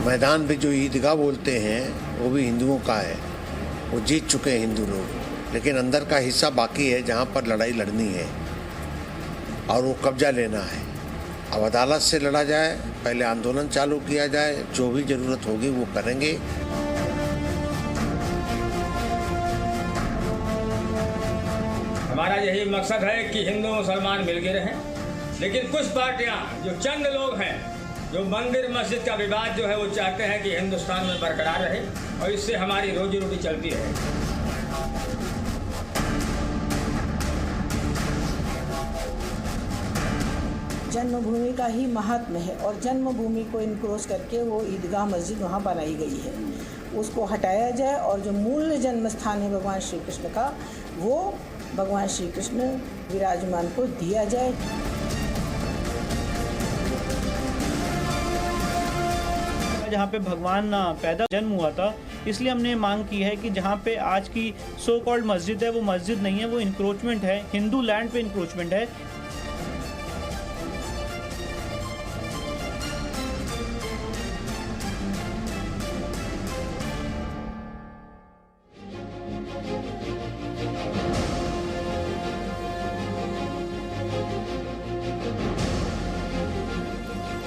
मैदान पे जो ईदगाह बोलते हैं वो भी हिंदुओं का है, वो जीत चुके हैं हिंदू लोग, लेकिन अंदर का हिस्सा बाकी है जहाँ पर लड़ाई लड़नी है और वो कब्जा लेना है। अब अदालत से लड़ा जाए, पहले आंदोलन चालू किया जाए, जो भी ज़रूरत होगी वो करेंगे। हमारा यही मकसद है कि हिंदू मुसलमान मिलके रहें, लेकिन कुछ पार्टियां, जो चंद लोग हैं, जो मंदिर मस्जिद का विवाद जो है वो चाहते हैं कि हिंदुस्तान में बरकरार रहे और इससे हमारी रोजी रोटी चलती रहे। जन्मभूमि का ही महात्म है और जन्मभूमि को इनक्रोच करके वो ईदगाह मस्जिद वहाँ बनाई गई है, उसको हटाया जाए और जो मूल जन्म स्थान है भगवान श्री कृष्ण का, वो भगवान श्री कृष्ण विराजमान को दिया जाए। जहाँ पे भगवान पैदा जन्म हुआ था, इसलिए हमने मांग की है कि जहाँ पे आज की सो कॉल्ड मस्जिद है वो मस्जिद नहीं है, वो इंक्रोचमेंट है, हिंदू लैंड पे इंक्रोचमेंट है।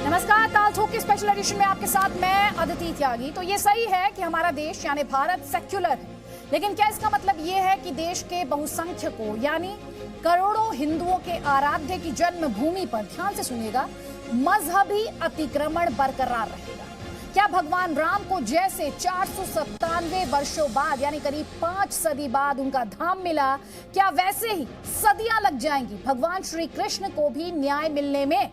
नमस्कार, ताल ठोक के स्पेशल एडिशन में आपके साथ मैं अदिति त्यागी। तो ये सही है कि हमारा देश यानी भारत सेक्युलर है, लेकिन क्या इसका मतलब ये है कि देश के बहुसंख्यकों यानी करोड़ों हिंदुओं के आराध्य की जन्मभूमि पर, ध्यान से सुनिएगा, मजहबी अतिक्रमण बरकरार रहेगा? क्या भगवान राम को जैसे 497 वर्षों बाद यानी करीब 5 सदी बाद उनका धाम मिला, क्या वैसे ही सदियां लग जाएंगी भगवान श्री कृष्ण को भी न्याय मिलने में?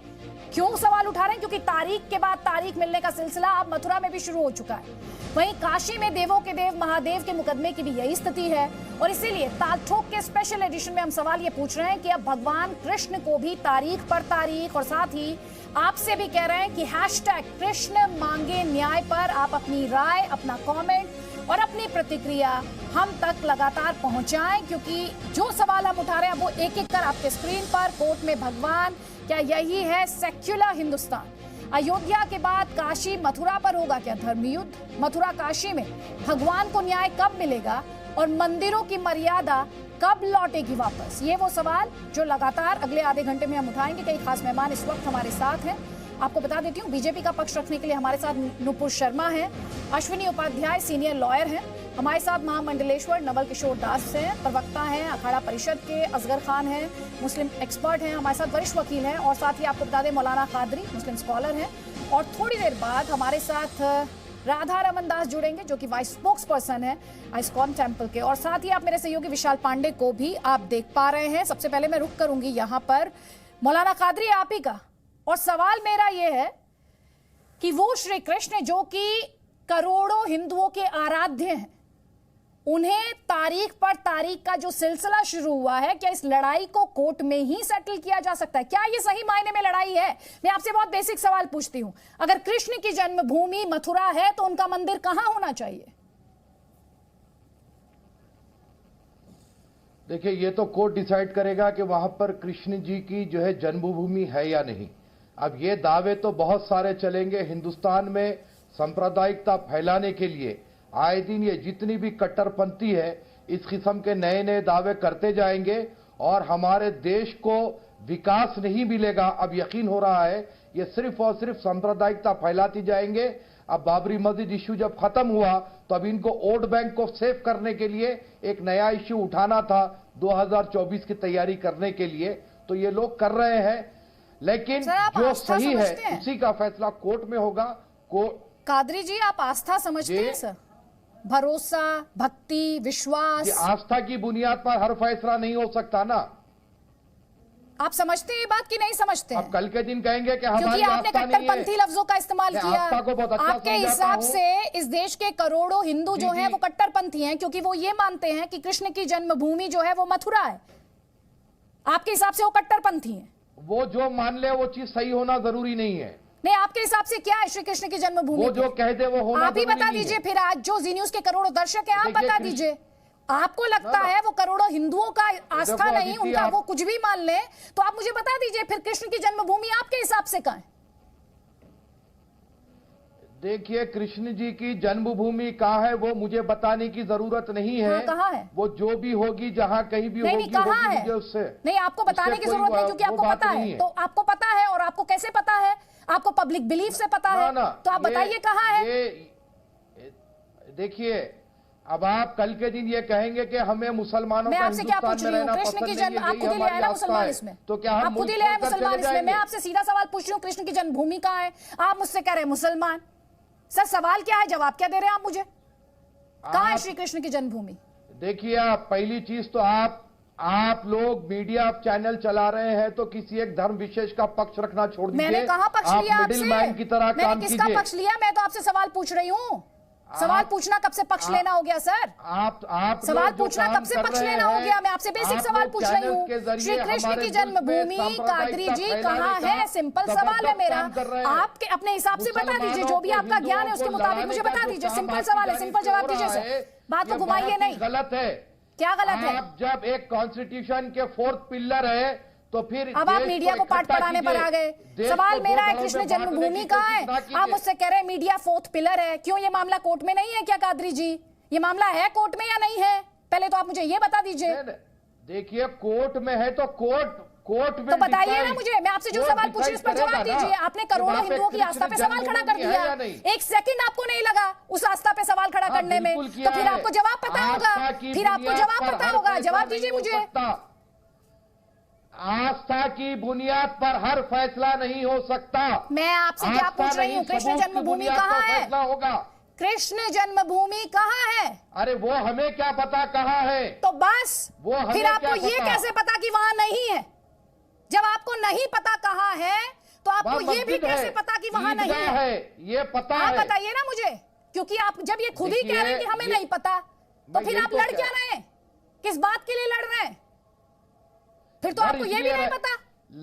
क्यों सवाल उठा रहे हैं? क्योंकि तारीख के बाद तारीख मिलने का सिलसिला अब मथुरा में भी शुरू हो चुका है। वहीं काशी में देवों के देव महादेव के मुकदमे की भी यही स्थिति है और इसीलिए ताल ठोक के स्पेशल एडिशन में हम सवाल ये पूछ रहे हैं कि अब भगवान कृष्ण को भी तारीख पर तारीख, और साथ ही आपसे भी कह रहे हैं कि हैशटैग कृष्ण मांगे न्याय पर आप अपनी राय, अपना कमेंट और अपनी प्रतिक्रिया हम तक लगातार पहुंचाएं, क्योंकि जो सवाल हम उठा रहे हैं वो एक एक कर आपके स्क्रीन पर। कोर्ट में भगवान, क्या यही है सेक्युलर हिंदुस्तान? अयोध्या के बाद काशी मथुरा पर होगा क्या धर्मयुद्ध? मथुरा काशी में भगवान को न्याय कब मिलेगा और मंदिरों की मर्यादा कब लौटेगी वापस? ये वो सवाल जो लगातार अगले आधे घंटे में हम उठाएंगे। कई खास मेहमान इस वक्त हमारे साथ हैं। आपको बता देती हूँ, बीजेपी का पक्ष रखने के लिए हमारे साथ नुपुर शर्मा हैं, अश्विनी उपाध्याय सीनियर लॉयर हैं, हमारे साथ महामंडलेश्वर नवल किशोर दास हैं, प्रवक्ता हैं अखाड़ा परिषद के, असगर खान हैं, मुस्लिम एक्सपर्ट हैं, हमारे साथ वरिष्ठ वकील हैं, और साथ ही आपको बता दें मौलाना कादरी मुस्लिम स्कॉलर हैं। और थोड़ी देर बाद हमारे साथ राधा रमन दास जुड़ेंगे जो कि वाइस स्पोक्स पर्सन है आइस्कॉन टेम्पल के, और साथ ही आप मेरे सहयोगी विशाल पांडे को भी आप देख पा रहे हैं। सबसे पहले मैं रुक करूंगी यहाँ पर मौलाना कादरी आप ही का, और सवाल मेरा ये है कि वो श्री कृष्ण जो कि करोड़ों हिंदुओं के आराध्य हैं, उन्हें तारीख पर तारीख का जो सिलसिला शुरू हुआ है, क्या इस लड़ाई को कोर्ट में ही सेटल किया जा सकता है? क्या ये सही मायने में लड़ाई है? मैं आपसे बहुत बेसिक सवाल पूछती हूं, अगर कृष्ण की जन्मभूमि मथुरा है तो उनका मंदिर कहां होना चाहिए? देखिए, ये तो कोर्ट डिसाइड करेगा कि वहां पर कृष्ण जी की जो है जन्मभूमि है या नहीं। अब ये दावे तो बहुत सारे चलेंगे हिंदुस्तान में सांप्रदायिकता फैलाने के लिए। आए दिन ये जितनी भी कट्टरपंथी है इस किस्म के नए नए दावे करते जाएंगे और हमारे देश को विकास नहीं मिलेगा। अब यकीन हो रहा है ये सिर्फ और सिर्फ सांप्रदायिकता फैलाती जाएंगे। अब बाबरी मस्जिद इश्यू जब खत्म हुआ तो अब इनको वोट बैंक को सेव करने के लिए एक नया इश्यू उठाना था 2024 की तैयारी करने के लिए, तो ये लोग कर रहे हैं। लेकिन जो सही है उसी का फैसला कोर्ट में होगा। कादरी जी, आप आस्था समझते हैं सर? भरोसा, भक्ति, विश्वास? आस्था की बुनियाद पर हर फैसला नहीं हो सकता ना। आप समझते हैं ये बात कि नहीं समझते? अब कल के दिन कहेंगे कि हमारी क्योंकि आपने कट्टरपंथी लफ्जों का इस्तेमाल किया। आपके हिसाब से इस देश के करोड़ों हिंदू जो हैं वो कट्टरपंथी हैं क्योंकि वो ये मानते हैं कि कृष्ण की जन्मभूमि जो है वो मथुरा है। आपके हिसाब से वो कट्टरपंथी हैं? वो जो मान ले वो चीज सही होना जरूरी नहीं है। नहीं, आपके हिसाब से क्या है श्री कृष्ण की जन्मभूमि? वो जो कह दे वो होना आप ही बता दीजिए। फिर आज जो जी न्यूज के करोड़ों दर्शक हैं, आप बता दीजिए। आपको लगता है वो करोड़ों हिंदुओं का आस्था नहीं, उनका वो कुछ भी मान ले, तो आप मुझे बता दीजिए फिर कृष्ण की जन्मभूमि आपके हिसाब से कहां है? देखिए, कृष्ण जी की जन्मभूमि कहाँ है वो मुझे बताने की जरूरत नहीं है। हाँ, कहाँ है? वो जो भी होगी, जहाँ कहीं भी नहीं, होगी, नहीं, कहाँ होगी, है? मुझे उससे नहीं, आपको बताने की उससे जरूरत कोई नहीं, क्योंकि वो आपको बात पता नहीं है। तो आपको पता है, और आपको कैसे पता है? आपको पब्लिक बिलीफ से पता है। ना, तो आप बताइए कहाँ है? देखिए, अब आप कल के दिन ये कहेंगे कि हमें मुसलमानों मैं का आपसे क्या हिंदुस्तान पूछ में रही हूँ? रहना कृष्ण पसंद की नहीं जन्म है, आप यही खुद ही ले हमारी आए ना आस्था मुसलमान है। इसमें। तो क्या हम आप खुद ही मुल्क ले आए छोड़कर मुसलमान चले इसमें। मैं जाएंगे? आपसे सीधा सवाल पूछ रही हूँ, कृष्ण की जन्मभूमि कहाँ है? आप मुझसे कह रहे हैं मुसलमान। सर, सवाल क्या है, जवाब क्या दे रहे हैं आप मुझे? कहाँ है श्री कृष्ण की जन्मभूमि? देखिए, आप पहली चीज तो आप लोग मीडिया चैनल चला रहे हैं तो किसी एक धर्म विशेष का पक्ष रखना छोड़ दीजिए। मैंने कहाँ पक्ष लिया आप आपसे? मिडिल मैन की तरह मैंने काम किसका कीजिए। पक्ष लिया? मैं तो आपसे सवाल पूछ रही हूँ। सवाल पूछना कब से पक्ष लेना हो गया सर? आप सवाल पूछना कब से पक्ष लेना हो गया? मैं आपसे बेसिक सवाल पूछ रही हूँ। श्री कृष्ण की जन्मभूमि कादरी जी कहाँ है? सिंपल सवाल है मेरा। आपके अपने हिसाब से बता दीजिए, जो भी आपका ज्ञान है उसके मुताबिक मुझे बता दीजिए। सिंपल सवाल है, सिंपल जवाब दीजिए सर। बात को घुमाइए नहीं। गलत है। क्या गलत है? आप जब एक कॉन्स्टिट्यूशन के 4th पिलर है तो फिर अब आप मीडिया को पाठ पढ़ाने पर आ गए। सवाल मेरा है, कृष्ण जन्मभूमि कहाँ है? आप मुझसे कह रहे हैं मीडिया 4th पिलर है। क्यों, ये मामला कोर्ट में नहीं है क्या कादरी जी? ये मामला है कोर्ट में या नहीं है? पहले तो आप मुझे ये बता दीजिए। देखिए, कोर्ट में है तो कोर्ट में तो बताइए ना मुझे। मैं आपसे जो सवाल पूछ रही हूँ उस पर जवाब दीजिए। आपने करोड़ों हिंदुओं की आस्था पे सवाल खड़ा कर दिया। एक सेकंड आपको नहीं लगा उस आस्था पे सवाल खड़ा करने में, तो फिर आपको जवाब पता होगा। फिर आपको जवाब पता होगा। जवाब दीजिए मुझे। आस्था की बुनियाद पर हर फैसला नहीं हो सकता। मैं आपसे क्या पूछ रही हूँ? कृष्ण जन्मभूमि कहाँ है? फैसला होगा। कृष्ण जन्मभूमि कहाँ है? अरे वो हमें क्या पता कहाँ है? तो बस वो हमें फिर आपको क्या ये पता? कैसे पता कि वहां नहीं है? जब आपको नहीं पता कहाँ है तो आपको ये भी कैसे पता कि वहां नहीं है? ये पता आप है। बताइए ना मुझे, क्योंकि आप जब ये खुद ही कह रहे हैं कि हमें नहीं पता, तो फिर आप लड़ क्या रहे हैं? किस बात के लिए लड़ रहे हैं? फिर तो आपको ये भी नहीं पता।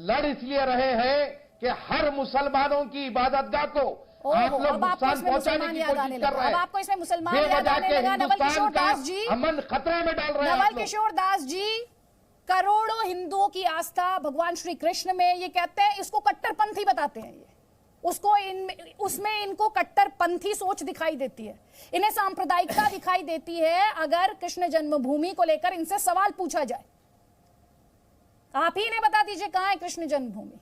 लड़ इसलिए रहे हैं कि हर मुसलमानों की इबादतगाह को आप लोग अब आपको नुकसान इसमें पहुंचाने मुसलमान की याद कोशिश आने कर लगा। रहे अब हैं। आपको इसमें मुसलमान याद बेवजह आने के लगा। नवल हिंदुस्तान किशोर का दास जी, अमन खतरे में डाल रहे हैं नवल आप लोग। किशोर दास जी करोड़ों हिंदुओं की आस्था भगवान श्री कृष्ण में, ये कहते हैं, इसको कट्टरपंथी बताते हैं। ये उसमें इनको कट्टरपंथी सोच दिखाई देती है, इन्हें सांप्रदायिकता दिखाई देती है अगर कृष्ण जन्मभूमि को लेकर इनसे सवाल पूछा जाए। आप ही ने बता दीजिए कहाँ है कृष्ण जन्मभूमि?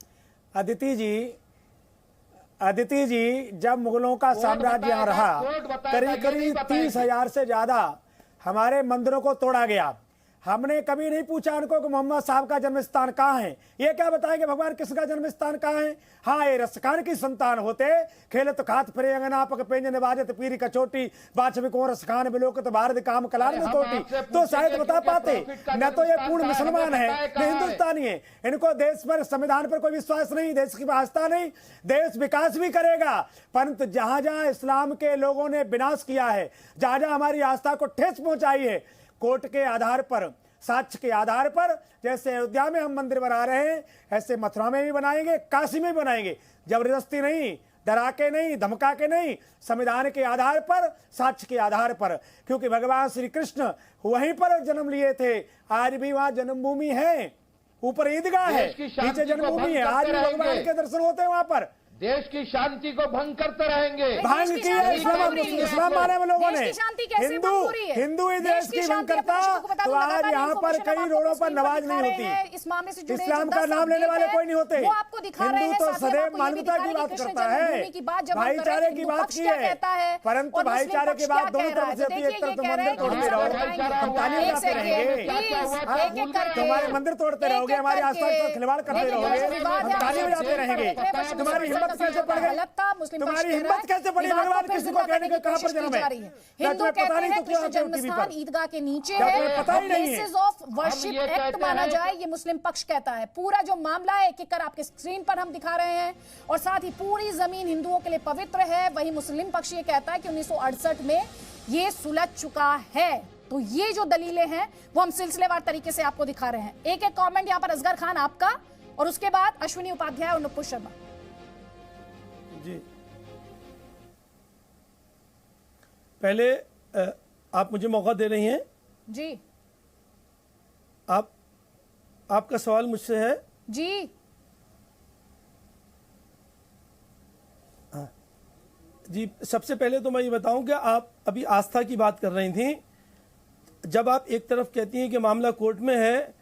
अदिति जी, जब मुगलों का साम्राज्य यहाँ रहा, करीब करीब 30,000 से ज्यादा हमारे मंदिरों को तोड़ा गया। हमने कभी नहीं पूछा उनको कि मोहम्मद साहब का जन्म स्थान कहाँ है। ये क्या बताएंगे भगवान कृष्ण का जन्म स्थान कहाँ है? हाँ, ये रसखान की संतान होते, खेले तो खात फिरे अंगना पक पेंजन बाजत पीरी कचोटी बाछवी को रसखान बिलोक तो भारत काम कलान में कोटी, तो शायद बता पाते। न तो ये पूर्ण मुसलमान है न हिंदुस्तानी है। इनको देश पर, संविधान पर कोई विश्वास नहीं, देश की आस्था नहीं। देश विकास भी करेगा, परंतु जहां जहां इस्लाम के लोगों ने विनाश किया है, जहां जहां हमारी आस्था को ठेस पहुंचाई है, कोर्ट के आधार पर, साक्ष्य के आधार पर, जैसे अयोध्या में हम मंदिर बना रहे हैं, ऐसे मथुरा में भी बनाएंगे, काशी में भी बनाएंगे। जबरदस्ती नहीं, डरा के नहीं, धमका के नहीं, संविधान के आधार पर, साक्ष्य के आधार पर। क्योंकि भगवान श्री कृष्ण वहीं पर जन्म लिए थे, आज भी वहां जन्मभूमि है। ऊपर ईदगाह है, नीचे जन्मभूमि है, आज भी भगवान के दर्शन होते हैं वहां पर। देश की शांति को भंग करते रहेंगे। भंग किया इस्लाम माने में लोगों ने। हिंदू ही देश की भंग करता तो आज यहाँ पर कई रोडों पर नमाज नहीं होती, इस्लाम का नाम लेने वाले कोई नहीं होते। हिंदू तो सदैव मानवता की बात करता है, भाईचारे की बात की है, परंतु भाईचारे की बात दोनों तरफ से होती है। एक तरफ तो मंदिर तोड़ते रहो, हम ताली बजाते रहेंगे, तुम्हारे मंदिर तोड़ते रहोगे, हमारी आस्था के साथ खिलवाड़ करते रहोगे, हम ताली बजाते रहेंगे। तुम्हारी हिम्मत कैसे पड़ गई? तुम्हारी हिम्मत कैसे पड़ी भगवान किसी को कहने के कहां पर जन्म है? हिंदू कहते हैं कृष्ण जन्मस्थान ईदगाह के नीचे है, प्लेसेस ऑफ वर्शिप एक्ट माना जाए, ये मुस्लिम पक्ष कहता है। पूरा जो मामला है एक एक कर आपके स्क्रीन पर हम दिखा रहे हैं, और साथ ही पूरी जमीन हिंदुओं के लिए पवित्र है। वही मुस्लिम पक्ष ये कहता है कि 1968 में ये सुलझ चुका है। तो ये जो दलीलें हैं वो हम सिलसिलेवार तरीके से आपको दिखा रहे हैं। एक एक कमेंट यहाँ पर असगर खान आपका, और उसके बाद अश्विनी उपाध्याय और नुपुर शर्मा जी। पहले आप मुझे मौका दे रही हैं जी। आपका सवाल मुझसे है जी। जी, सबसे पहले तो मैं ये बताऊं कि आप अभी आस्था की बात कर रही थी। जब आप एक तरफ कहती हैं कि मामला कोर्ट में है,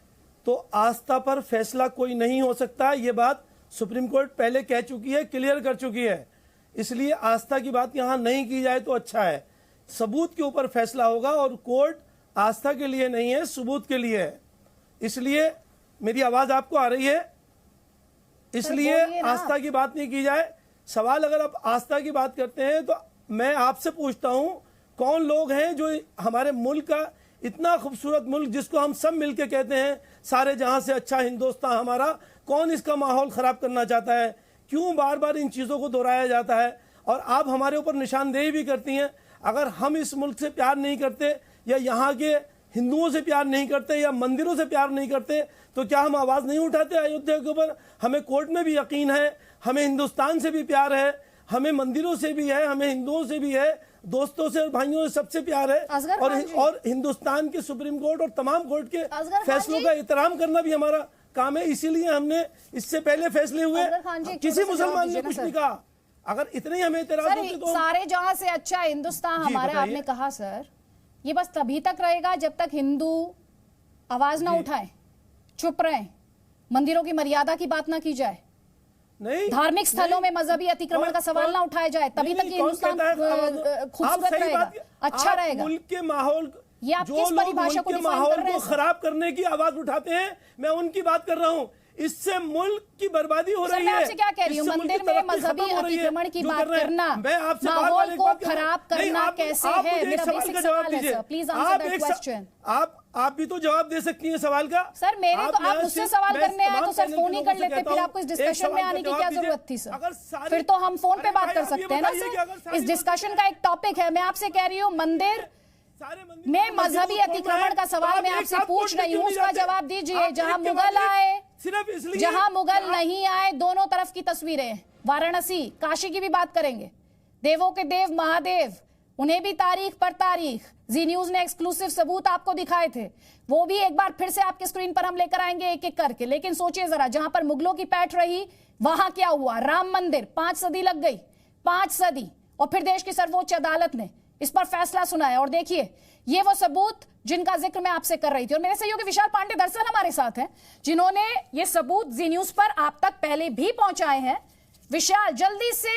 तो आस्था पर फैसला कोई नहीं हो सकता। ये बात सुप्रीम कोर्ट पहले कह चुकी है, क्लियर कर चुकी है। इसलिए आस्था की बात यहाँ नहीं की जाए तो अच्छा है। सबूत के ऊपर फैसला होगा और कोर्ट आस्था के लिए नहीं है, सबूत के लिए है। इसलिए मेरी आवाज आपको आ रही है, इसलिए आस्था की बात नहीं की जाए। सवाल अगर आप आस्था की बात करते हैं तो मैं आपसे पूछता हूं, कौन लोग हैं जो हमारे मुल्क का, इतना खूबसूरत मुल्क जिसको हम सब मिलके कहते हैं सारे जहां से अच्छा हिंदुस्तान हमारा, कौन इसका माहौल खराब करना चाहता है? क्यों बार बार इन चीजों को दोहराया जाता है? और आप हमारे ऊपर निशानदेही भी करती हैं। अगर हम इस मुल्क से प्यार नहीं करते, या यहाँ के हिंदुओं से प्यार नहीं करते, या मंदिरों से प्यार नहीं करते, तो क्या हम आवाज नहीं उठाते अयोध्या के ऊपर? हमें कोर्ट में भी यकीन है, हमें हिंदुस्तान से भी प्यार है, हमें मंदिरों से भी है, हमें हिंदुओं से भी है, दोस्तों से और भाइयों से सबसे प्यार है। और हिंदुस्तान के सुप्रीम कोर्ट और तमाम कोर्ट के फैसलों का एहतराम करना भी हमारा काम है। इसीलिए हमने इससे पहले फैसले हुए, किसी मुसलमान ने कुछ नहीं कहा। अगर इतने ही हमें एतराज होते तो सारे जहां से अच्छा हिंदुस्तान हमारा, आपने कहा सर, ये बस तभी तक रहेगा जब तक हिंदू आवाज ना उठाए, चुप रहे, मंदिरों की मर्यादा की बात ना की जाए, नहीं, धार्मिक स्थलों में मजहबी अतिक्रमण का सवाल ना उठाया जाए, तभी तक ये हिंदुस्तान खूबसूरत रहेगा, अच्छा रहेगा। मुल्क के माहौल, ये आप जो किस लोग परिभाषा मुल्क को के डिफाइन माहौल कर रहे को हैं? खराब करने की आवाज उठाते हैं, मैं उनकी बात कर रहा हूँ। इससे मुल्क की बर्बादी हो रही है। मैं आपसे क्या कह रही हूँ, मंदिर में मजहबी अतिक्रमण की बात करना, माहौल को खराब करना कैसे है? मेरा बेसिक सवाल है sir, please answer that question. आप भी तो जवाब दे सकती हैं सवाल का। सर मेरे तो आप मुझसे सवाल करने आए तो सर फोन ही कर लेते, फिर आपको इस डिस्कशन में आने की क्या जरूरत थी सर? फिर तो हम फोन पे बात कर सकते हैं ना सर। इस डिस्कशन का एक टॉपिक है, मैं आपसे कह रही हूँ मंदिर में मजहबी अतिक्रमण का सवाल मैं आपसे पूछ रही हूँ, उसका जवाब दीजिए। जहां मुगल आए, जहां मुगल नहीं आए, दोनों तरफ की तस्वीरें, वाराणसी, काशी की भी बात करेंगे, देवों के देव महादेव, उन्हें भी तारीख पर तारीख जी न्यूज ने एक्सक्लूसिव सबूत आपको दिखाए थे, वो भी एक बार फिर से आपके स्क्रीन पर हम लेकर आएंगे एक एक करके। लेकिन सोचिए जरा, जहां पर मुगलों की पैठ रही वहां क्या हुआ? राम मंदिर 5 सदी लग गई, 5 सदी, और फिर देश की सर्वोच्च अदालत ने इस पर फैसला सुनाया। और देखिए ये वो सबूत जिनका जिक्र मैं आपसे कर रही थी, और मेरे सहयोगी विशाल पांडे दरअसल हमारे साथ हैं जिन्होंने ये सबूत जी न्यूज पर आप तक पहले भी पहुंचाए हैं। विशाल, जल्दी से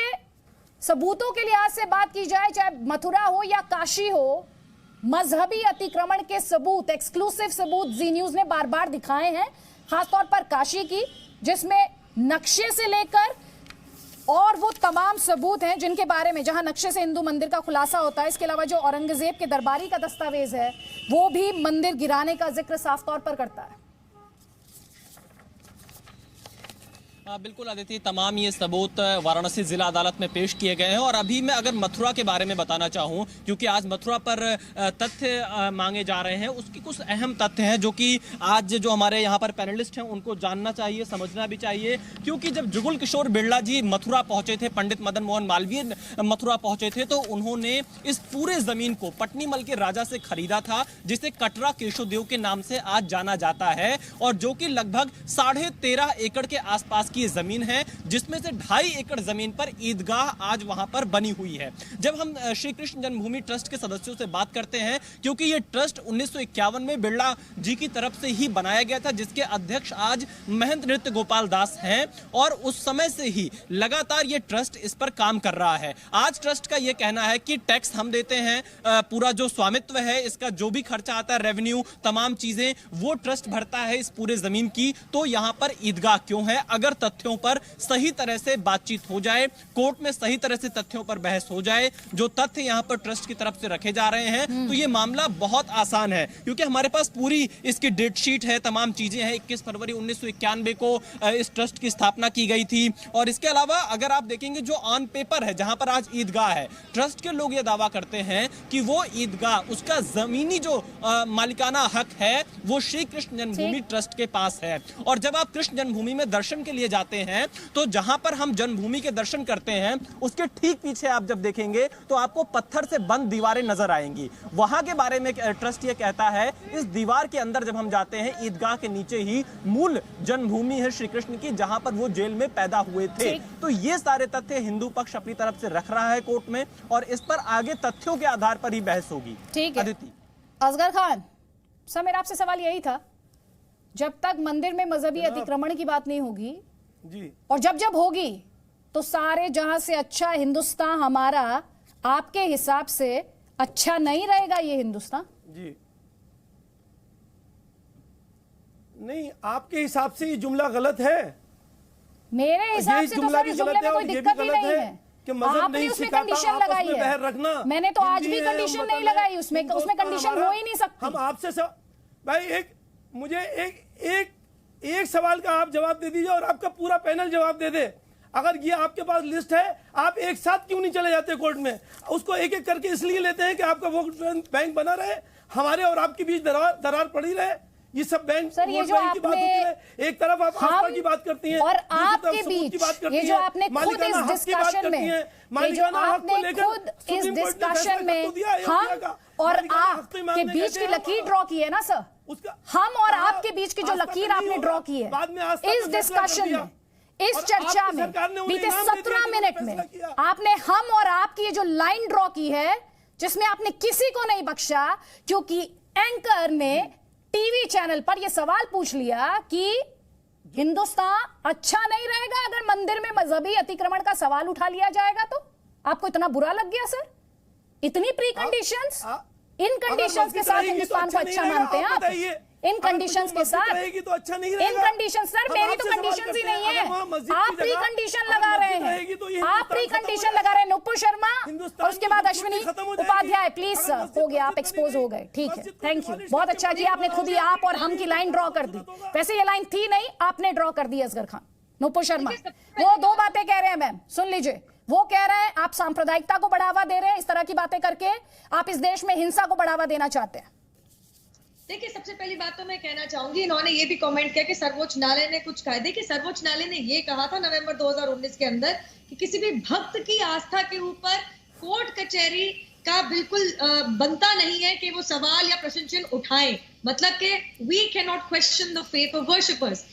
सबूतों के लिहाज से बात की जाए, चाहे मथुरा हो या काशी हो, मजहबी अतिक्रमण के सबूत, एक्सक्लूसिव सबूत जी न्यूज ने बार बार दिखाए हैं, खासतौर पर काशी की, जिसमें नक्शे से लेकर और वो तमाम सबूत हैं जिनके बारे में, जहां नक्शे से हिंदू मंदिर का खुलासा होता है। इसके अलावा जो औरंगजेब के दरबारी का दस्तावेज है वो भी मंदिर गिराने का जिक्र साफ तौर पर करता है। बिल्कुल अदिति, तमाम ये सबूत वाराणसी जिला अदालत में पेश किए गए हैं। और अभी मैं अगर मथुरा के बारे में बताना चाहूँ, क्योंकि आज मथुरा पर तथ्य मांगे जा रहे हैं, उसकी कुछ अहम तथ्य हैं जो कि आज जो हमारे यहाँ पर पैनलिस्ट हैं उनको जानना चाहिए, समझना भी चाहिए। क्योंकि जब जुगल किशोर बिरला जी मथुरा पहुंचे थे, पंडित मदन मोहन मालवीय मथुरा पहुंचे थे, तो उन्होंने इस पूरे जमीन को पटनीमल के राजा से खरीदा था, जिसे कटरा केशवदेव के नाम से आज जाना जाता है, और जो कि लगभग 13.5 एकड़ के आसपास की जमीन है, जिसमें से 2.5 एकड़ जमीन पर ईदगाह आज वहां पर बनी हुई है। जब हम श्री कृष्ण जन्मभूमि ट्रस्ट के सदस्यों से बात करते हैं, क्योंकि ये ट्रस्ट 1951 में बिरला जी की तरफ से ही बनाया गया था, जिसके अध्यक्ष आज महंत नृत्य गोपाल दास हैं, और उस समय से ही लगातार ये ट्रस्ट इस पर काम कर रहा है। आज ट्रस्ट का ये कहना है कि टैक्स हम देते हैं, पूरा जो स्वामित्व है, इसका जो भी खर्चा आता है, रेवेन्यू, तमाम चीजें वो ट्रस्ट भरता है इस पूरे जमीन की, तो यहां पर ईदगाह क्यों है? अगर तथ्यों पर सही तरह से बातचीत हो जाए, कोर्ट में सही तरह से तथ्यों पर बहस हो जाए, जो तथ्य यहां पर ट्रस्ट की तरफ से रखे जा रहे हैं, तो ये मामला बहुत आसान है। क्योंकि हमारे पास पूरी इसकी डेट शीट है, तमाम चीजें हैं। 21 फरवरी 1991 को इस ट्रस्ट की स्थापना की गई थी। और इसके अलावा अगर आप देखेंगे, जो ऑन पेपर है, जहां पर आज ईदगाह है, ट्रस्ट के लोग ये दावा करते हैं कि वो ईदगाह, उसका जमीनी जो मालिकाना हक है, वो श्री कृष्ण जन्मभूमि ट्रस्ट के पास है। और जब आप कृष्ण जन्मभूमि में दर्शन के लिए जाते हैं तो जहां पर हम जन्मभूमि के दर्शन करते हैं उसके ठीक पीछे आप जब देखेंगे तो आपको पत्थर से बंद दीवारें नजर आएंगी। वहां के बारे में ट्रस्ट ये कहता है इस दीवार के अंदर जब हम जाते हैं ईदगाह के नीचे ही मूल जन्मभूमि है श्री कृष्ण की, जहां पर वो जेल में पैदा हुए थे। तो ये सारे तथ्य हिंदू पक्ष अपनी तरफ से रख रहा है कोर्ट में और इस पर आगे तथ्यों के आधार पर ही बहस होगी। ठीक है अदिति। असगर खान सर, मेरा आपसे सवाल यही था, जब तक मंदिर में मजहबी अतिक्रमण की बात नहीं होगी जी, और जब जब होगी तो सारे जहां से अच्छा हिंदुस्तान हमारा आपके हिसाब से अच्छा नहीं रहेगा ये हिंदुस्तान? जी नहीं, आपके हिसाब से ये जुमला गलत है। मेरे हिसाब से तो सर इस जुमले में कोई दिक्कत ही नहीं है कि मजहब आपने नहीं उसमें सिखाता, कंडीशन आपस लगाई में बहर है। रखना। मैंने तो आज भी हिंदी है, कंडीशन मतलब नहीं लगाई, उसमें हिंदुस्तान कंडीशन हमारा। हो ही नहीं सकती। हम आपसे भाई मुझे एक सवाल का आप जवाब दे दीजिए और आपका पूरा पैनल जवाब दे दे। अगर ये आपके पास लिस्ट है, आप एक साथ क्यों नहीं चले जाते कोर्ट में? उसको एक एक करके इसलिए लेते हैं कि आपका वोट बैंक बना रहे, हमारे और आपके बीच दरार पड़ी रहे। ये सब बैंक सर, ये जो की बात होती है, एक तरफ आप आस्था की बात करती हैं और दूसरी आपके तरफ सबूत की बात बीच करती ये जो हैं, आपने खुद मालिकाना इस हक की बात डिस्कशन में करती हैं, ये जो मालिकाना हक को आपने लेकर खुद इस सुप्रीम कोर्ट ने डिस्कशन फैसला में कर दिया अयोध्या का। हम और मालिकाना हक आप तो के मांगने बीच कहते की हैं लकीर ड्रॉ की है ना सर, हम और आपके बीच की जो आस्था लकीर पे नहीं आपने होगा। ड्रॉ की है बाद में आस्था इस पे फैसला कर डिस्कशन दिया। में, इस और चर्चा आपकी में सरकार ने उन्हें बीते इनाम दे दिया 17 कि मिनट उन्होंने में फैसला किया। आपने हम और आपकी ये जो लाइन ड्रॉ की है जिसमें आपने किसी को नहीं बख्शा, क्योंकि एंकर ने टीवी चैनल पर यह सवाल पूछ लिया कि हिंदुस्तान अच्छा नहीं रहेगा अगर मंदिर में मजहबी अतिक्रमण का सवाल उठा लिया जाएगा। तो आपको इतना बुरा लग गया सर? इतनी प्री कंडीशंस, इन कंडीशंस के साथ हिंदुस्तान को अच्छा मानते हैं आप? इन कंडीशंस के साथ तो अच्छा नहीं इन कंडीशन सर, मेरी तो कंडीशंस ही नहीं है, आप प्री कंडीशन लगा रहे हैं, आप प्री कंडीशन लगा रहे हैं। नुपुर शर्मा और उसके बाद अश्विनी उपाध्याय, प्लीज सर, हो गया, आप एक्सपोज हो गए, ठीक है, थैंक यू, बहुत अच्छा किया आपने, खुद ही आप और हम की लाइन ड्रॉ कर दी। वैसे ये लाइन थी नहीं, आपने ड्रॉ कर दी। असगर खान, नुपुर शर्मा वो दो बातें कह रहे हैं मैम, सुन लीजिए। वो कह रहे हैं आप सांप्रदायिकता को बढ़ावा दे रहे हैं, इस तरह की बातें करके आप इस देश में हिंसा को बढ़ावा देना चाहते हैं। देखिए, सबसे पहली बात तो मैं कहना चाहूंगी, इन्होंने ये भी कमेंट किया कि सर्वोच्च न्यायालय ने कुछ कहा। देखिए, सर्वोच्च न्यायालय ने ये कहा था नवंबर 2019 के अंदर कि किसी भी भक्त की आस्था के ऊपर कोर्ट कचहरी का बिल्कुल बनता नहीं है कि वो सवाल या प्रश्न चिन्ह उठाएं, मतलब कि we can not question the faith of worshippers.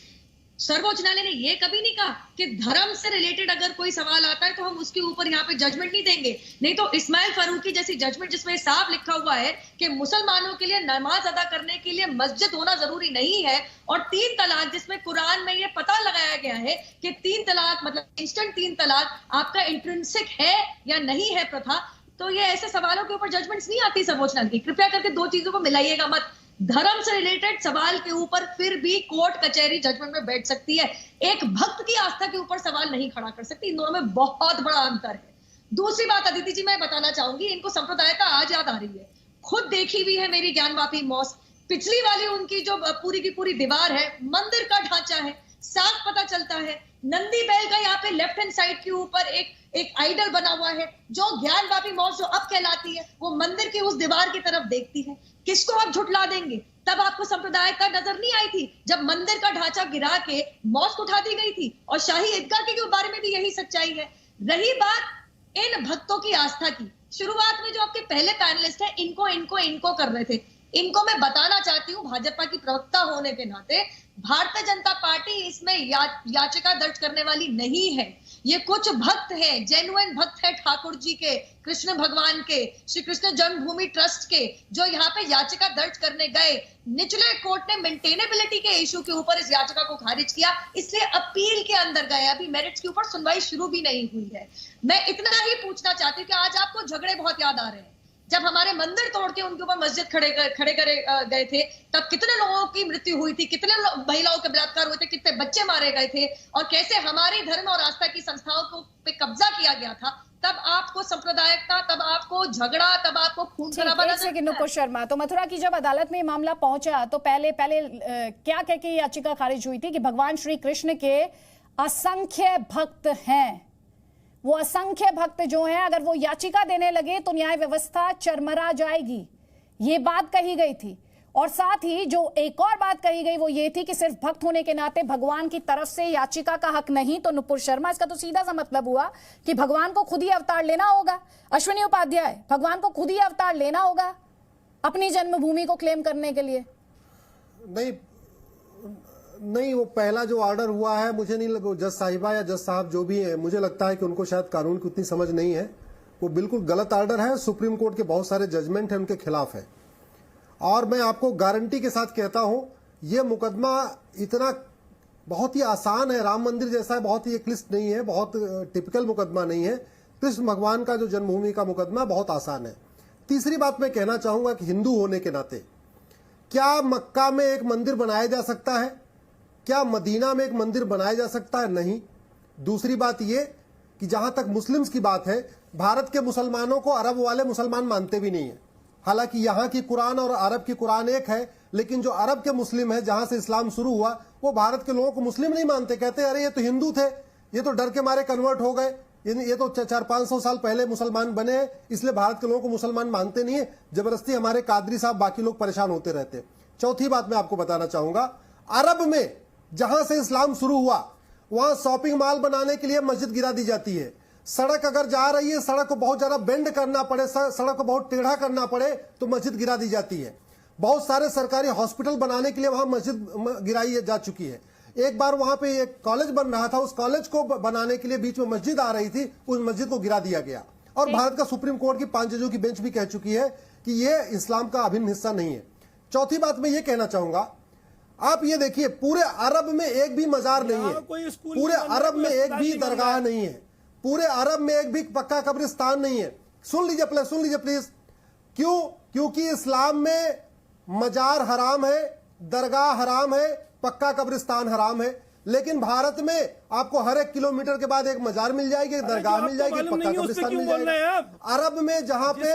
सर्वोच्च न्यायालय ने यह कभी नहीं कहा कि धर्म से रिलेटेड अगर कोई सवाल आता है तो हम उसके ऊपर यहाँ पे जजमेंट नहीं देंगे। नहीं तो इस्माइल फारूकी जैसी जजमेंट जिसमें साफ लिखा हुआ है कि मुसलमानों के लिए नमाज अदा करने के लिए मस्जिद होना जरूरी नहीं है, और 3 तलाक जिसमें कुरान में ये पता लगाया गया है कि 3 तलाक मतलब इंस्टेंट 3 तलाक आपका इंट्रिंसिक है या नहीं है प्रथा, तो ये ऐसे सवालों के ऊपर जजमेंट्स नहीं आती सर्वोच्च न्यायालय की। कृपया करके दो चीजों को मिलाइएगा मत। धर्म से रिलेटेड सवाल के ऊपर फिर भी कोर्ट कचहरी जजमेंट में बैठ सकती है, एक भक्त की आस्था के ऊपर सवाल नहीं खड़ा कर सकती। इन दोनों में बहुत बड़ा अंतर है। दूसरी बात अदिति जी मैं बताना चाहूंगी, इनको संप्रदायता आज याद आ रही है, खुद देखी हुई है मेरी ज्ञानवापी मॉस्क, पिछली वाली उनकी जो पूरी की पूरी दीवार है, मंदिर का ढांचा है, साफ पता चलता है। नंदी बैल का यहाँ पे लेफ्ट हैंड साइड के ऊपर एक आइडल बना हुआ है, जो ज्ञानवापी मॉस्क जो अब कहलाती है, वो मंदिर की उस दीवार की तरफ देखती है। किसको आप झुठला देंगे? तब आपको संप्रदायता नजर नहीं आई थी जब मंदिर का ढांचा गिरा के मॉस्क उठा दी गई थी, और शाही ईदगाह के बारे में भी यही सच्चाई है। रही बात इन भक्तों की आस्था की, शुरुआत में जो आपके पहले पैनलिस्ट है इनको कर रहे थे, इनको मैं बताना चाहती हूँ भाजपा की प्रवक्ता होने के नाते, भारतीय जनता पार्टी इसमें याचिका दर्ज करने वाली नहीं है। ये कुछ भक्त हैं, जेन्युइन भक्त है ठाकुर जी के, कृष्ण भगवान के, श्री कृष्ण जन्मभूमि ट्रस्ट के, जो यहाँ पे याचिका दर्ज करने गए। निचले कोर्ट ने मेंटेनेबिलिटी के इशू के ऊपर इस याचिका को खारिज किया, इसलिए अपील के अंदर गए। अभी मेरिट्स के ऊपर सुनवाई शुरू भी नहीं हुई है। मैं इतना ही पूछना चाहती हूँ कि आज आपको झगड़े बहुत याद आ रहे हैं। जब हमारे मंदिर तोड़ के उनके ऊपर मस्जिद खड़े करे गए थे, तब कितने लोगों की मृत्यु हुई थी, कितने महिलाओं के बलात्कार हुए थे, कितने बच्चे मारे गए थे, और कैसे हमारी धर्म और आस्था की संस्थाओं को पे कब्जा किया गया था। तब आपको सांप्रदायिकता, तब आपको झगड़ा, तब आपको खून खराबा नजर आता है। नुपुर शर्मा, तो मथुरा की जब अदालत में मामला पहुंचा तो पहले क्या कह के याचिका खारिज हुई थी कि भगवान श्री कृष्ण के असंख्य भक्त हैं, वो असंख्य भक्त जो हैं अगर वो याचिका देने लगे तो न्याय व्यवस्था चरमरा जाएगी, ये बात कही गई थी। और साथ ही जो एक और बात कही गई वो ये थी कि सिर्फ भक्त होने के नाते भगवान की तरफ से याचिका का हक नहीं। तो नुपुर शर्मा, इसका तो सीधा सा मतलब हुआ कि भगवान को खुद ही अवतार लेना होगा। अश्विनी उपाध्याय, भगवान को खुद ही अवतार लेना होगा अपनी जन्मभूमि को क्लेम करने के लिए? नहीं, वो पहला जो ऑर्डर हुआ है, मुझे नहीं लगा जज साहिबा या जज साहब जो भी है, मुझे लगता है कि उनको शायद कानून की उतनी समझ नहीं है। वो बिल्कुल गलत ऑर्डर है। सुप्रीम कोर्ट के बहुत सारे जजमेंट हैं उनके खिलाफ है। और मैं आपको गारंटी के साथ कहता हूं, ये मुकदमा इतना बहुत ही आसान है, राम मंदिर जैसा है, बहुत ही क्लिष्ट नहीं है, बहुत टिपिकल मुकदमा नहीं है। कृष्ण भगवान का जो जन्मभूमि का मुकदमा बहुत आसान है। तीसरी बात मैं कहना चाहूंगा कि हिंदू होने के नाते क्या मक्का में एक मंदिर बनाया जा सकता है? क्या मदीना में एक मंदिर बनाया जा सकता है? नहीं। दूसरी बात यह कि जहां तक मुस्लिम्स की बात है, भारत के मुसलमानों को अरब वाले मुसलमान मानते भी नहीं है। हालांकि यहां की कुरान और अरब की कुरान एक है, लेकिन जो अरब के मुस्लिम है, जहां से इस्लाम शुरू हुआ, वो भारत के लोगों को मुस्लिम नहीं मानते। कहते हैं अरे ये तो हिंदू थे, ये तो डर के मारे कन्वर्ट हो गए, ये तो 400-500 साल पहले मुसलमान बने हैं, इसलिए भारत के लोगों को मुसलमान मानते नहीं है। जबरदस्ती हमारे कादरी साहब, बाकी लोग परेशान होते रहते हैं। चौथी बात मैं आपको बताना चाहूंगा, अरब में जहां से इस्लाम शुरू हुआ, वहां शॉपिंग मॉल बनाने के लिए मस्जिद गिरा दी जाती है। सड़क अगर जा रही है, सड़क को बहुत ज्यादा बेंड करना पड़े, सड़क को बहुत टेढ़ा करना पड़े, तो मस्जिद गिरा दी जाती है। बहुत सारे सरकारी हॉस्पिटल बनाने के लिए वहां मस्जिद गिराई जा चुकी है। एक बार वहां पे एक कॉलेज बन रहा था, उस कॉलेज को बनाने के लिए बीच में मस्जिद आ रही थी, उस मस्जिद को गिरा दिया गया। और भारत का सुप्रीम कोर्ट की 5 जजों की बेंच भी कह चुकी है कि यह इस्लाम का अभिन्न हिस्सा नहीं है। चौथी बात मैं ये कहना चाहूंगा, आप ये देखिए, पूरे अरब में एक भी मजार नहीं है, पूरे अरब में एक भी दरगाह नहीं है, पूरे अरब में एक भी पक्का कब्रिस्तान नहीं है। सुन लीजिए प्लीज। क्यों? क्योंकि इस्लाम में मजार हराम है, दरगाह हराम है, पक्का कब्रिस्तान हराम है। लेकिन भारत में आपको हर 1 किलोमीटर के बाद एक मजार मिल जाएगी, एक दरगाह मिल जाएगी, पक्का कब्रिस्तान मिल जाएगा। अरब में जहां पे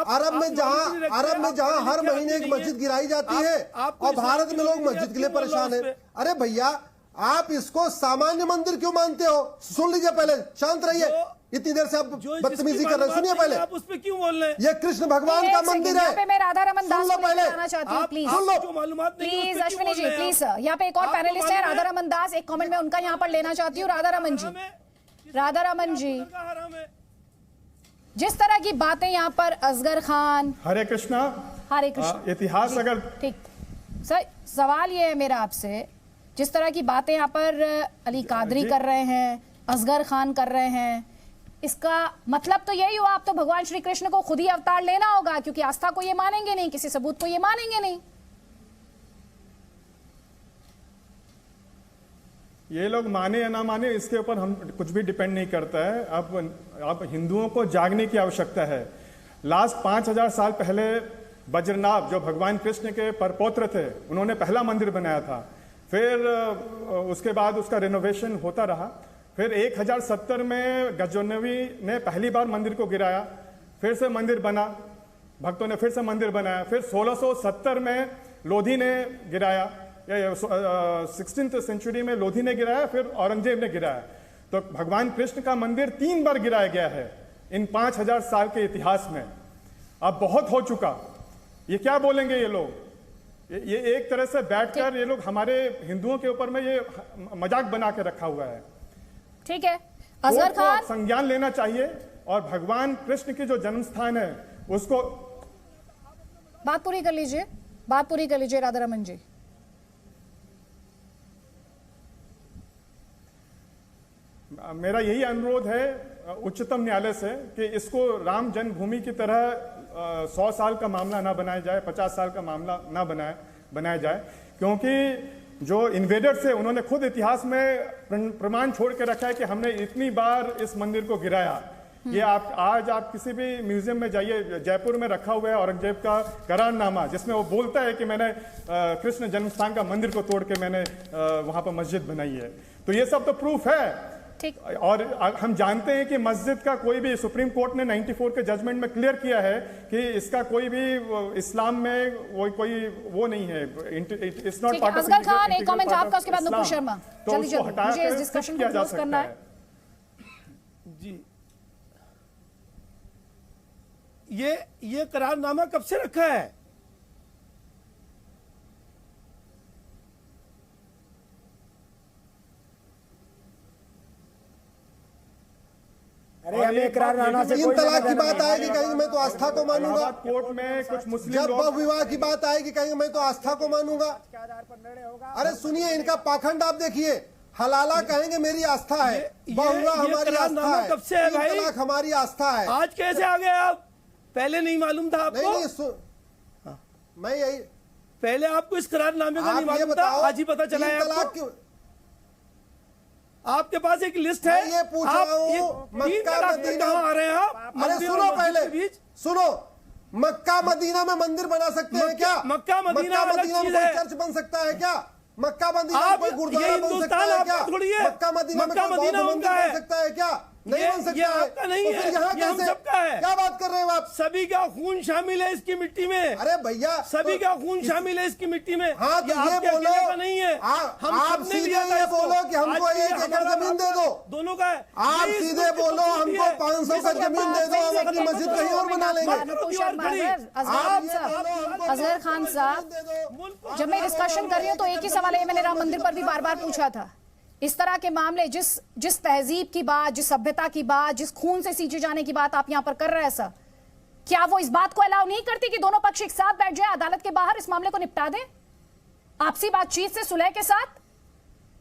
अरब में जहां हर महीने एक मस्जिद गिराई जाती है, और भारत में लोग मस्जिद के लिए परेशान है। अरे भैया, आप इसको सामान्य मंदिर क्यों मानते हो? सुन लीजिए पहले, शांत रहिए, इतनी देर से आप बदतमीजी कर रहे हैं। सुनिए पहले, आप उस पे क्यों बोल रहे हैं? ये कृष्ण भगवान का मंदिर है। मैं राधा रमन दास को बताना चाहती हूँ, please Ashwini ji, please sir. यहाँ पे एक और पैनलिस्ट है, राधा रमन दास, एक कमेंट मैं उनका यहाँ पर लेना चाहती हूँ। राधा रमन जी, जिस तरह की बातें यहाँ पर असगर खान, हरे कृष्णा, इतिहास अगर ठीक सर, सवाल ये है मेरा आपसे, जिस तरह की बातें यहाँ पर अली कादरी कर रहे हैं, असगर खान कर रहे हैं, इसका मतलब तो यही हुआ आप तो भगवान श्री कृष्ण को खुद ही अवतार लेना होगा, क्योंकि आस्था को ये मानेंगे नहीं, किसी सबूत को ये मानेंगे नहीं। ये लोग माने या ना माने, इसके ऊपर हम कुछ भी डिपेंड नहीं करता है। अब हिंदुओं को जागने की आवश्यकता है। लास्ट 5000 साल पहले बज्रनाभ, जो भगवान कृष्ण के परपौत्र थे, उन्होंने पहला मंदिर बनाया था। फिर उसके बाद उसका रिनोवेशन होता रहा। फिर 1070 में गजनवी ने पहली बार मंदिर को गिराया, फिर से मंदिर बना, भक्तों ने फिर से मंदिर बनाया। फिर 1670 में लोधी ने गिराया, 16th सेंचुरी में लोधी ने गिराया, फिर औरंगजेब ने गिराया। तो भगवान कृष्ण का मंदिर 3 बार गिराया गया है इन 5000 साल के इतिहास में। अब बहुत हो चुका। ये क्या बोलेंगे ये लोग? ये एक तरह से बैठकर ये लोग हमारे हिंदुओं के ऊपर में ये मजाक बना के रखा हुआ है। ठीक है, असगर खान, संज्ञान लेना चाहिए और भगवान कृष्ण की जो जन्म स्थान है उसको। बात पूरी कर लीजिए राधा रमन जी। मेरा यही अनुरोध है उच्चतम न्यायालय से कि इसको राम जन्मभूमि की तरह 100 साल का मामला ना बनाया जाए, 50 साल का मामला ना बनाया जाए, क्योंकि जो इन्वेडर्स है उन्होंने खुद इतिहास में प्रमाण छोड़ के रखा है कि हमने इतनी बार इस मंदिर को गिराया। ये आज आप किसी भी म्यूजियम में जाइए, जयपुर में रखा हुआ है औरंगजेब का करारनामा, जिसमें वो बोलता है कि मैंने कृष्ण जन्मस्थान का मंदिर को तोड़ के मैंने वहां पर मस्जिद बनाई है। तो ये सब तो प्रूफ है। और हम जानते हैं कि मस्जिद का कोई भी, सुप्रीम कोर्ट ने 94 के जजमेंट में क्लियर किया है कि इसका कोई भी इस्लाम में कोई वो नहीं है। It's not part of. Asgar Khan, एक कमेंट आपका, उसके बाद नुपुर शर्मा। तो उसको हटाकर इस डिस्कशन को क्लोज करना है जी। ये करारनामा कब से रखा है? हमें इकरारनामा से 3 तलाक की बात आएगी कहेंगे मैं तो आस्था को मानूंगा। कोर्ट में कुछ मुस्लिम जब लोग बहु विवाह की बात आएगी कहेंगे मैं तो आस्था को मानूंगा। अरे सुनिए इनका पाखंड आप देखिए, हलाला कहेंगे मेरी आस्था है, बहु विवाह हमारी आस्था है, कब से है 3 भाई? तलाक हमारी आस्था है। आज कैसे आ गए आप? पहले नहीं मालूम था आपको? नहीं, मैं यही, पहले आपको इस करारनामे का आप नहीं ये मालूम था, बताओ, आज ही पता चला है 3 तलाक आपको? की आपके पास एक लिस्ट है, मैं ये पूछ रहा हूँ, मक्का मदीना कहाँ आ रहे हैं आप? अरे मंदिर सुनो और मस्जिद पहले, के बीच? सुनो, मक्का मदीना में मंदिर बना सकते हैं क्या? मक्का मदीना अलग में चीज कोई है। चर्च बन सकता है क्या? मक्का मदीना में आप कोई गुरुद्वारा ये बन सकता हिंदुस्तान है आपका क्या? थोड़ी है। मक्का मदीना में मक्का कोई बौद्ध मदीना मंदिर उनका बन है। सकता है क्या? नहीं बन सकता ये है। आपका नहीं तो फिर है, यहाँ ये हम कैसे? सबका है। क्या बात कर रहे हो आप? सभी का खून शामिल है इसकी मिट्टी में। अरे भैया, सभी का खून शामिल है इसकी मिट्टी में। हाँ, तो ये आपके बोलो, अकेले का नहीं है। आप सबने सीधे लिया था ये इसको। बोलो कि हमको आज भी 1 एकड़ हमारा जमीन दे दो। दोनों का है। आप ये इस सीधे वक्त बोलो तो हमको 500 का जमीन दे दो, हम अपनी मस्जिद कहीं और बना लेंगे। अजहर खान साहब, जब मैं डिस्कशन कर रही हूँ तो एक ही सवाल है, मैंने राम मंदिर पर भी बार बार पूछा था। इस तरह के मामले, जिस तहजीब की बात, जिस सभ्यता की बात, जिस खून से सींचे जाने की बात आप यहाँ पर कर रहे हैं सर, क्या वो इस बात को अलाउ नहीं करती कि दोनों पक्ष एक साथ बैठ जाए, अदालत के बाहर इस मामले को निपटा दें आपसी बातचीत से, सुलह के साथ?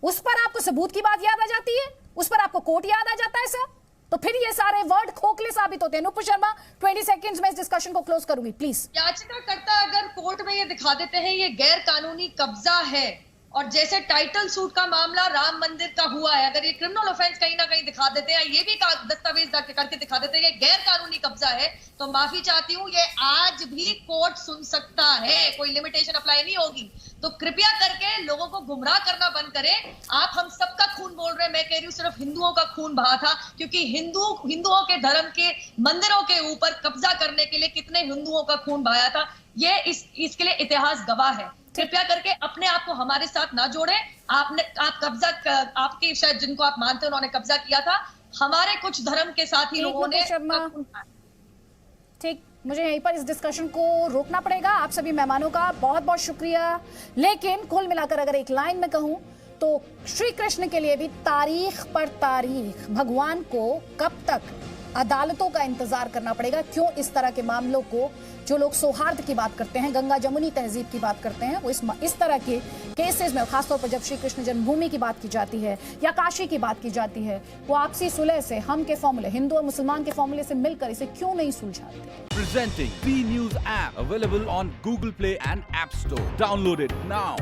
उस पर आपको सबूत की बात याद आ जाती है, उस पर आपको कोर्ट याद आ जाता है सर, तो फिर ये सारे वर्ड खोखले साबित होते हैं। नुपुर शर्मा, 20 सेकंड्स में इस डिस्कशन को क्लोज करूंगी प्लीज। याचिकाकर्ता अगर कोर्ट में ये दिखा देते हैं ये गैर कानूनी कब्जा है, और जैसे टाइटल सूट का मामला राम मंदिर का हुआ है, अगर ये क्रिमिनल ऑफेंस कहीं ना कहीं दिखा देते हैं, ये भी दस्तावेज करके दिखा देते हैं ये गैर कानूनी कब्जा है, तो माफी चाहती हूँ, ये आज भी कोर्ट सुन सकता है, कोई लिमिटेशन अप्लाई नहीं होगी। तो कृपया करके लोगों को गुमराह करना बंद करें। आप हम सबका खून बोल रहे हैं, मैं कह रही हूँ सिर्फ हिंदुओं का खून बहा था, क्योंकि हिंदुओं के धर्म के मंदिरों के ऊपर कब्जा करने के लिए कितने हिंदुओं का खून बहाया था, ये इसके लिए इतिहास गवाह है। कृपया करके अपने आप को हमारे साथ ना जोड़े। आपके शायद जिनको आप मानते हैं उन्होंने कब्जा किया था, हमारे कुछ धर्म के साथ ही लोगों ने। ठीक, मुझे यहीं पर इस डिस्कशन को रोकना पड़ेगा। आप सभी मेहमानों का बहुत बहुत शुक्रिया। लेकिन कुल मिलाकर अगर एक लाइन में कहूं तो श्री कृष्ण के लिए भी तारीख पर तारीख, भगवान को कब तक अदालतों का इंतजार करना पड़ेगा? क्यों इस तरह के मामलों को, जो लोग सौहार्द की बात करते हैं, गंगा जमुनी तहजीब की बात करते हैं, वो इस तरह के केसेस में, खासतौर पर जब श्री कृष्ण जन्मभूमि की बात की जाती है या काशी की बात की जाती है, वो आपसी सुलह से, हम के फॉर्मूले, हिंदू और मुसलमान के फॉर्मूले से मिलकर इसे क्यों नहीं सुलझाते? Presenting B News app, available on Google Play and App Store. Download it now.